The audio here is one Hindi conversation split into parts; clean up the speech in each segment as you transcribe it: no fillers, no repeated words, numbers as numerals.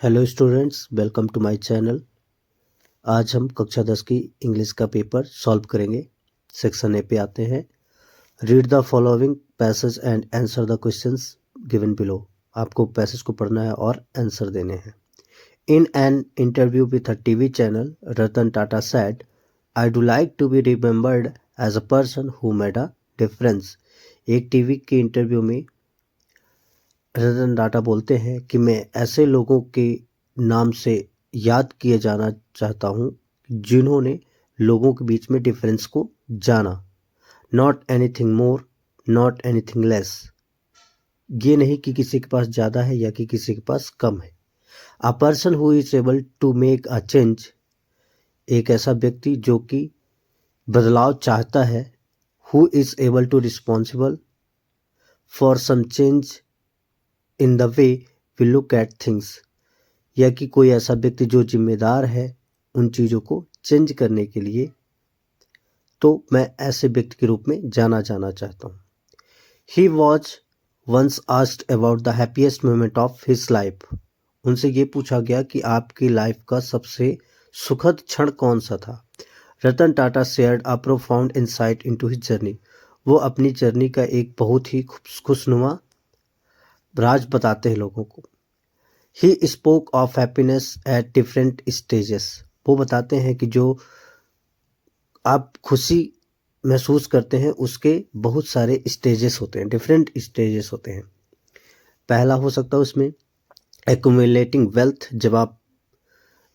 Hello students, welcome to my channel. आज हम कक्षा 10 की इंग्लिश का पेपर सॉल्व करेंगे। सेक्शन ए पे आते हैं। Read the following passage and answer the questions given below. आपको पैसेज को पढ़ना है और आंसर देने हैं। In an interview with a TV channel, Ratan Tata said, I do like to be remembered as a person who made a difference. एक टीवी के इंटरव्यू में रतन टाटा बोलते हैं कि मैं ऐसे लोगों के नाम से याद किए जाना चाहता हूँ जिन्होंने लोगों के बीच में डिफरेंस को जाना। Not anything more, not anything less. ये नहीं कि किसी के पास ज़्यादा है या कि किसी के पास कम है। A person who is able to make a change. एक ऐसा व्यक्ति जो कि बदलाव चाहता है। Who is able to responsible for some change in the way we look at things. या कि कोई ऐसा व्यक्ति जो जिम्मेदार है उन चीज़ों को चेंज करने के लिए, तो मैं ऐसे व्यक्ति के रूप में जाना चाहता हूँ। He was once asked about the happiest moment of his life. उनसे ये पूछा गया कि आपकी लाइफ का सबसे सुखद क्षण कौन सा था। Ratan Tata shared a profound insight into his journey. वो अपनी जर्नी का एक बहुत ही खुशनुमा राज बताते हैं लोगों को। He spoke of happiness at different stages. वो बताते हैं कि जो आप खुशी महसूस करते हैं उसके बहुत सारे स्टेजेस होते हैं, डिफरेंट स्टेजेस होते हैं। पहला हो सकता है उसमें एक्यूमुलेटिंग वेल्थ। जब आप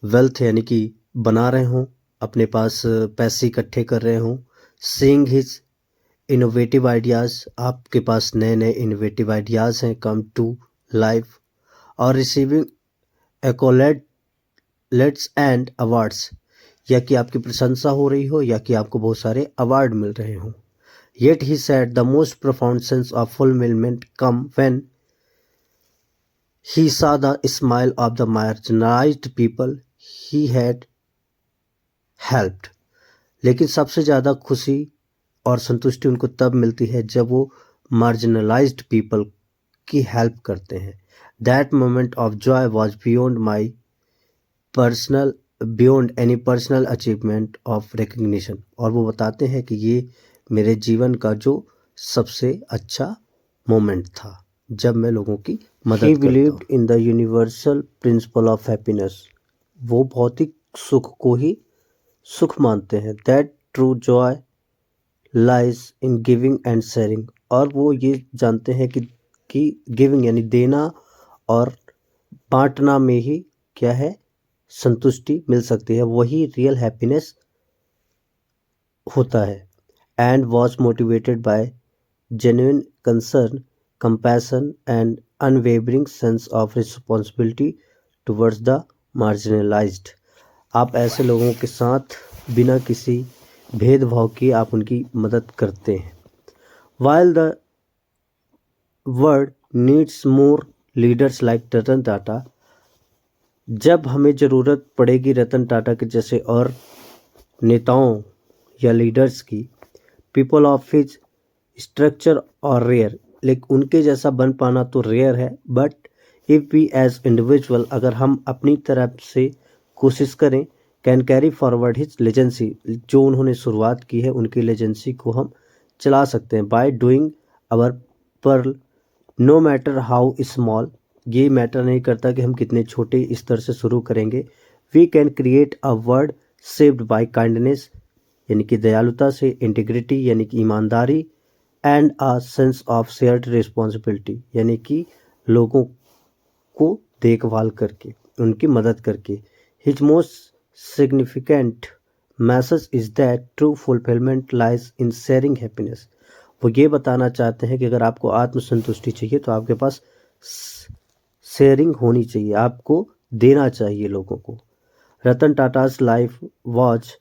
वेल्थ यानी कि बना रहे हों, अपने पास पैसे इकट्ठे कर रहे हों। Seeing his innovative ideas. आपके पास नए नए इनोवेटिव आइडियाज़ हैं कम टू लाइफ। और रिसीविंग एक्कोलेट्स एंड अवार्ड्स। या कि आपकी प्रशंसा हो रही हो या कि आपको बहुत सारे अवार्ड मिल रहे हों। Yet he said the most profound sense of fulfilment come when he saw the smile of the marginalized people he had helped। लेकिन सबसे ज़्यादा खुशी और संतुष्टि उनको तब मिलती है जब वो मार्जिनलाइज्ड पीपल की हेल्प करते हैं। That moment of Joy was beyond any personal achievement of recognition. और वो बताते हैं कि ये मेरे जीवन का जो सबसे अच्छा मोमेंट था जब मैं लोगों की मदद करता हूँ। He believed in the universal principle of happiness। वो भौतिक सुख को ही सुख मानते हैं। That true joy lies in giving and sharing। और वो ये जानते हैं कि गिविंग यानी देना और बांटना में ही क्या है, संतुष्टि मिल सकती है, वही रियल हैप्पीनेस होता है। And was motivated by genuine concern, compassion and unwavering sense of responsibility towards the marginalised. आप ऐसे लोगों के साथ बिना किसी भेदभाव किए आप उनकी मदद करते हैं। While the world needs more leaders like Ratan Tata. जब हमें ज़रूरत पड़ेगी रतन टाटा के जैसे और नेताओं या लीडर्स की, पीपल ऑफ हिज स्ट्रक्चर और रेयर। लेकिन उनके जैसा बन पाना तो रेयर है, but if we as individual, अगर हम अपनी तरफ से कोशिश करें, can carry forward his legacy. जो उन्होंने शुरुआत की है उनकी लेजेंसी को हम चला सकते हैं। By doing our part no matter how small. ये मैटर नहीं करता कि हम कितने छोटे स्तर से शुरू करेंगे। We can create a world saved by kindness यानी कि दयालुता से, इंटीग्रिटी यानी कि ईमानदारी, and a sense of shared responsibility यानी कि लोगों को देखभाल करके, उनकी मदद करके। His most significant message is that true fulfilment lies in sharing happiness. वो ये बताना चाहते हैं कि अगर आपको आत्मसंतुष्टि चाहिए तो आपके पास शेयरिंग होनी चाहिए, आपको देना चाहिए लोगों को। Ratan Tata's life was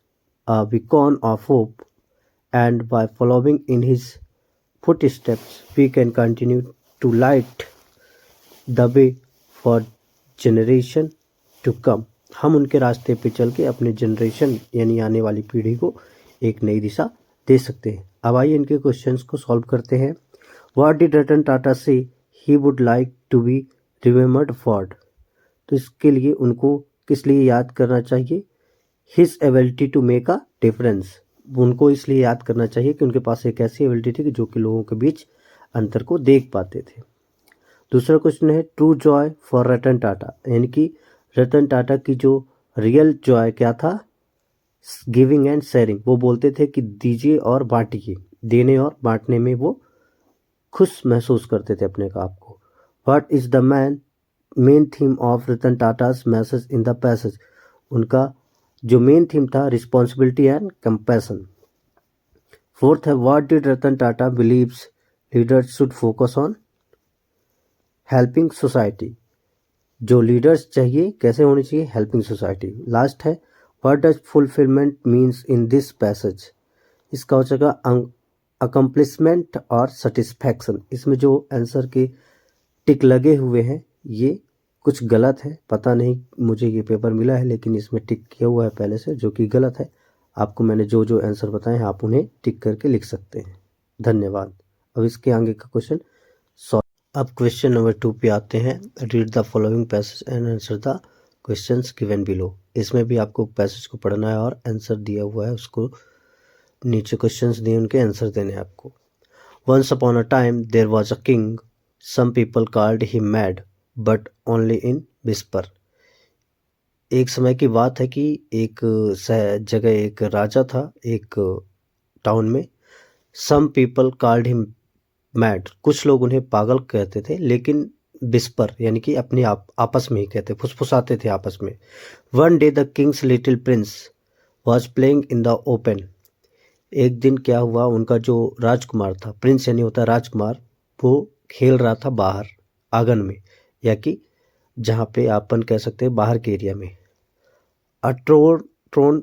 a beacon of hope, and by following in his footsteps, we can continue to light the way for generation to come। हम उनके रास्ते पे चल के अपने जनरेशन यानी आने वाली पीढ़ी को एक नई दिशा दे सकते हैं। अब आइए इनके क्वेश्चंस को सॉल्व करते हैं। What did Ratan Tata say he would like to be remembered for? तो इसके लिए उनको किस लिए याद करना चाहिए? His ability to make a difference. उनको इसलिए याद करना चाहिए कि उनके पास एक ऐसी एबिलिटी थी कि जो कि लोगों के बीच अंतर को देख पाते थे। दूसरा क्वेश्चन है true Joy for Ratan Tata, यानी कि रतन टाटा की जो रियल जॉय क्या था? Giving and sharing. वो बोलते थे कि दीजिए और बांटिए, देने और बांटने में वो खुश महसूस करते थे अपने आप को। What is the main theme of Ratan Tata's message in the passage? उनका जो मेन थीम था रिस्पॉन्सिबिलिटी एंड कंपैशन। फोर्थ है what did Ratan Tata believes leaders should focus on? Helping society. जो लीडर्स चाहिए कैसे होनी चाहिए? Helping society. लास्ट है what does fulfilment means in this passage? इसका हो जाएगा अकम्प्लिशमेंट और सेटिस्फैक्शन। इसमें जो आंसर के टिक लगे हुए हैं ये कुछ गलत है, पता नहीं मुझे ये पेपर मिला है लेकिन इसमें टिक किया हुआ है पहले से, जो कि गलत है। आपको मैंने जो जो आंसर बताए हैं आप उन्हें टिक करके लिख सकते हैं। धन्यवाद। अब इसके आगे का क्वेश्चन अब क्वेश्चन नंबर 2 पे आते हैं। Read the following passage and answer the questions given below. इसमें भी आपको पैसेज को पढ़ना है और आंसर दिया हुआ है, उसको नीचे क्वेश्चंस दिए उनके आंसर देने हैं आपको। Once upon a time there was a king, some people called him mad but only in whisper. एक समय की बात है कि एक जगह एक राजा था, एक टाउन में। Some people called him mad, कुछ लोग उन्हें पागल कहते थे, लेकिन विस्पर यानी कि अपने आपस में ही कहते, फुसफुसाते थे आपस में। One day the Kings little Prince was playing in the open. एक दिन क्या हुआ, उनका जो राजकुमार था, प्रिंस यानी होता है राजकुमार, वो खेल रहा था बाहर आंगन में, या कि जहाँ पे अपन कह सकते हैं बाहर के एरिया में। अ ट्रोन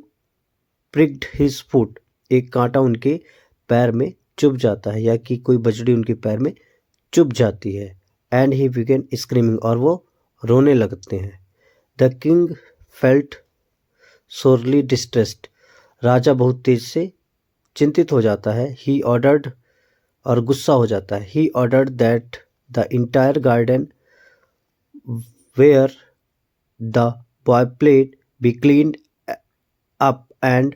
प्रिक्ड हिज फुट, एक कांटा उनके पैर में चुभ जाता है, या कि कोई बजड़ी उनके पैर में चुभ जाती है। एंड ही बिगेन स्क्रीमिंग, और वो रोने लगते हैं। The king felt sorely distressed, राजा बहुत तेज से चिंतित हो जाता है। ही ऑर्डर्ड, और गुस्सा हो जाता है। He ordered that the entire garden where the boy played be cleaned up and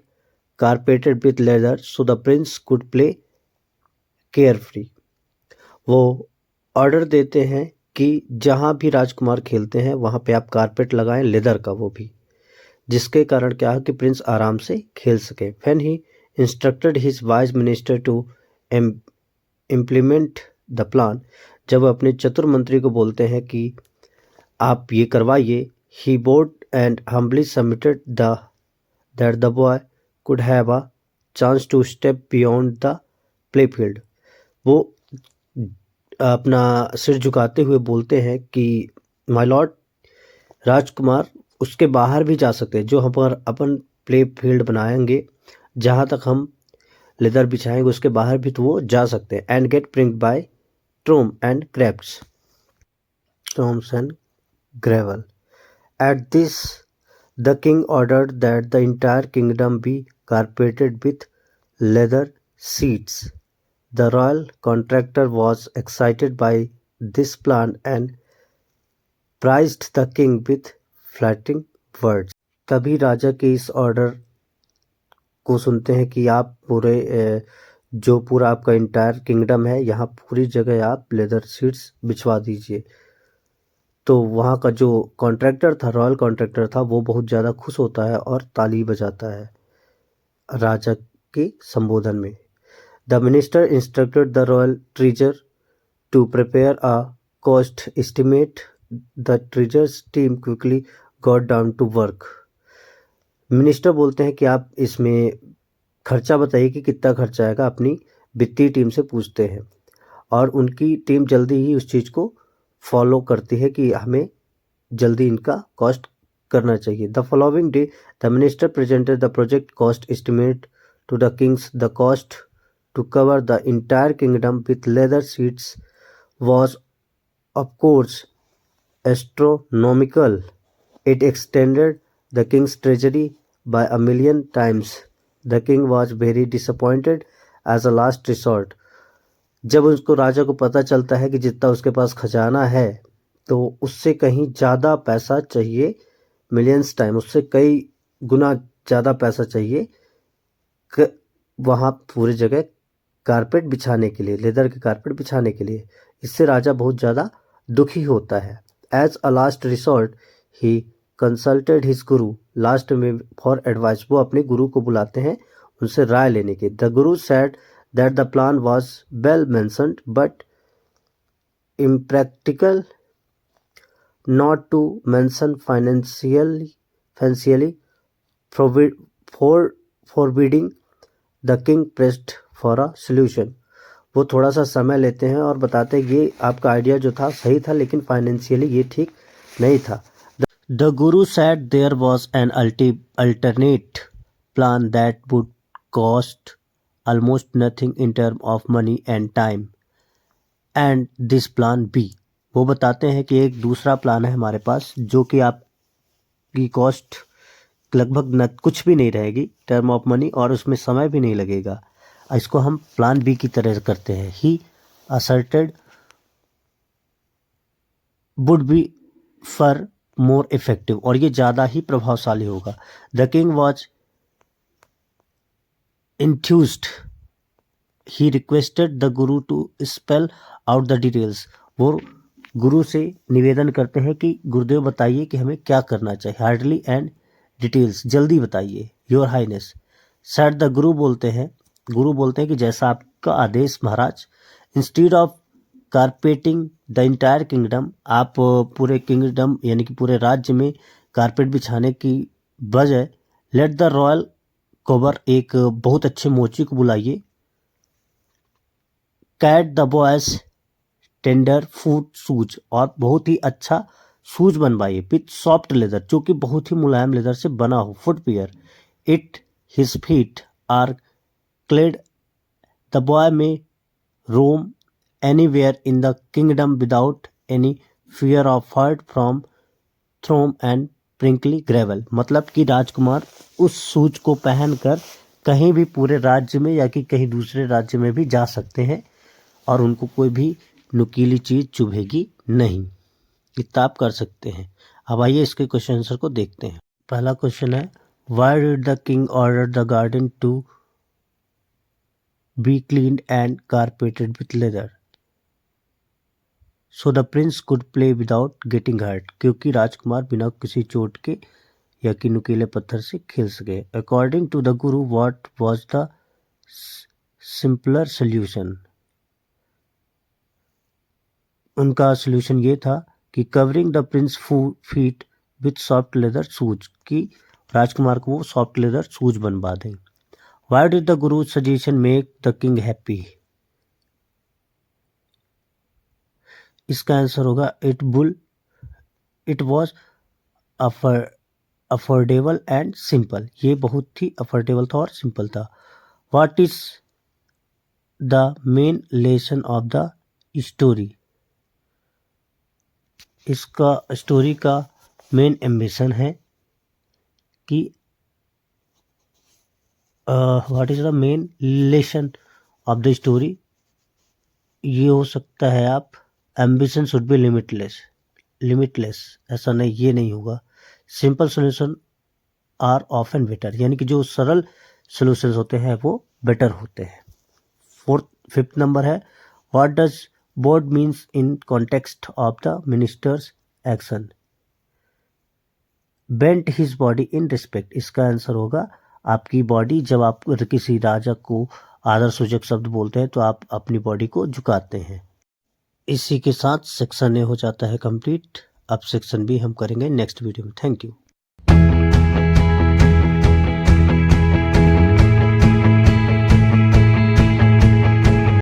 carpeted with leather so the prince could play carefree। वो ऑर्डर देते हैं कि जहाँ भी राजकुमार खेलते हैं वहाँ पे आप कारपेट लगाएं, लेदर का, वो भी, जिसके कारण क्या है कि प्रिंस आराम से खेल सके। When he instructed his wise minister to implement the plan, जब वो अपने चतुर मंत्री को बोलते हैं कि आप ये करवाइए, he bowed and humbly submitted that the boy could have a chance to step beyond the playfield। वो अपना सिर झुकाते हुए बोलते हैं कि माय लॉर्ड, राजकुमार उसके बाहर भी जा सकते हैं, जो हम पर अपन प्ले फील्ड बनाएंगे, जहाँ तक हम लेदर बिछाएंगे उसके बाहर भी तो वो जा सकते हैं। And get print by thorn and craps, thorns and gravel. At this the king ordered that the entire kingdom be carpeted with leather seats। The royal contractor was excited by this plan and praised the king with flattering words। तभी राजा के इस ऑर्डर को सुनते हैं कि आप जो पूरा आपका इंटायर किंगडम है, यहाँ पूरी जगह आप लेदर सीट्स बिछवा दीजिए। तो वहाँ का जो कॉन्ट्रैक्टर था, रॉयल कॉन्ट्रैक्टर था, वो बहुत ज़्यादा खुश होता है और ताली बजाता है राजा के संबोधन में। The minister instructed the royal treasure to prepare a cost estimate. The treasure's team quickly got down to work. Minister बोलते हैं कि आप इसमें खर्चा बताइए कि कितना खर्चा आएगा, अपनी वित्तीय टीम से पूछते हैं, और उनकी टीम जल्दी ही उस चीज़ को फॉलो करती है कि हमें जल्दी इनका कॉस्ट करना चाहिए। The following day the minister presented the project cost estimate to the kings. The cost to cover the entire kingdom with leather seats was of course astronomical. It extended the king's treasury by a million times. The king was very disappointed as a last resort. जब उसको राजा को पता चलता है कि जितना उसके पास खजाना है तो उससे कहीं ज़्यादा पैसा चाहिए, मिलियंस टाइम, उससे कई गुना ज़्यादा पैसा चाहिए वहाँ पूरी जगह कारपेट बिछाने के लिए, लेदर के कारपेट बिछाने के लिए। इससे राजा बहुत ज़्यादा दुखी होता है। As a last resort he consulted his guru, last में फॉर एडवाइस, वो अपने गुरु को बुलाते हैं उनसे राय लेने के। The Guru said that the plan was well mentioned but impractical, not to mention financially forbidding. The king pressed for a solution. वो थोड़ा सा समय लेते हैं और बताते हैं ये आपका आइडिया जो था सही था, लेकिन फाइनेंशियली ये ठीक नहीं था। The guru said there was an alternate plan that would cost almost nothing in terms of money and time. And this plan B, वो बताते हैं कि एक दूसरा प्लान है हमारे पास जो कि आपकी कॉस्ट लगभग न कुछ भी नहीं रहेगी, टर्म ऑफ मनी, और उसमें समय भी नहीं लगेगा। इसको हम प्लान बी की तरह करते हैं। He asserted would be for more effective, और ये ज़्यादा ही प्रभावशाली होगा। The king was enthused, he requested the guru to spell out the details, वो गुरु से निवेदन करते हैं कि गुरुदेव बताइए कि हमें क्या करना चाहिए, हार्डली एंड डिटेल्स, जल्दी बताइए। योर हाइनेस सेड द गुरु बोलते हैं कि जैसा आपका आदेश महाराज। Instead of carpeting the entire kingdom, आप पूरे किंगडम यानी कि पूरे राज्य में कारपेट बिछाने की बजाय लेट द रॉयल कोबर, एक बहुत अच्छे मोची को बुलाइए। Cut the boy's tender foot shoes, और बहुत ही अच्छा शूज बनवाइए। विथ सॉफ्ट लेदर, जो कि बहुत ही मुलायम लेदर से बना हो, footwear. It his feet are clad, the boy may roam anywhere in the kingdom without any fear of hurt from thorn and prickly gravel, मतलब कि राजकुमार उस शूज को पहनकर कहीं भी पूरे राज्य में या कि कहीं दूसरे राज्य में भी जा सकते हैं और उनको कोई भी नुकीली चीज़ चुभेगी नहीं। इतना आप कर सकते हैं। अब आइए इसके क्वेश्चन आंसर को देखते हैं। पहला क्वेश्चन है, why did the king order the garden to be cleaned and carpeted with leather so the prince could play without getting hurt, क्योंकि राजकुमार बिना किसी चोट के या कि नुकीले पत्थर से खेल सके। According to the Guru what was the simpler solution, उनका सोल्यूशन ये था कि covering the Prince feet with soft leather shoes, कि राजकुमार को वो सॉफ्ट लेदर शूज बनवा दें। Why did the Guru suggestion make the king happy, इसका आंसर होगा it was affordable and simple, ये बहुत ही अफोर्डेबल था और सिंपल था। What is the main lesson of the story, इसका स्टोरी का मेन एम्बिशन है कि what is the main lesson of the story, ये हो सकता है आप एम्बिशन शुड बी लिमिटलेस, ऐसा नहीं, ये नहीं होगा। Simple solution are often better, यानी कि जो सरल सोल्यूशन होते हैं वो बेटर होते हैं। फिफ्थ नंबर है, what does board means in context of the ministers action, bent his body in respect, इसका आंसर होगा आपकी बॉडी, जब आप किसी राजा को आदर सूचक शब्द बोलते हैं तो आप अपनी बॉडी को झुकाते हैं। इसी के साथ सेक्शन ए हो जाता है कंप्लीट। अब सेक्शन बी हम करेंगे नेक्स्ट वीडियो में। Thank you.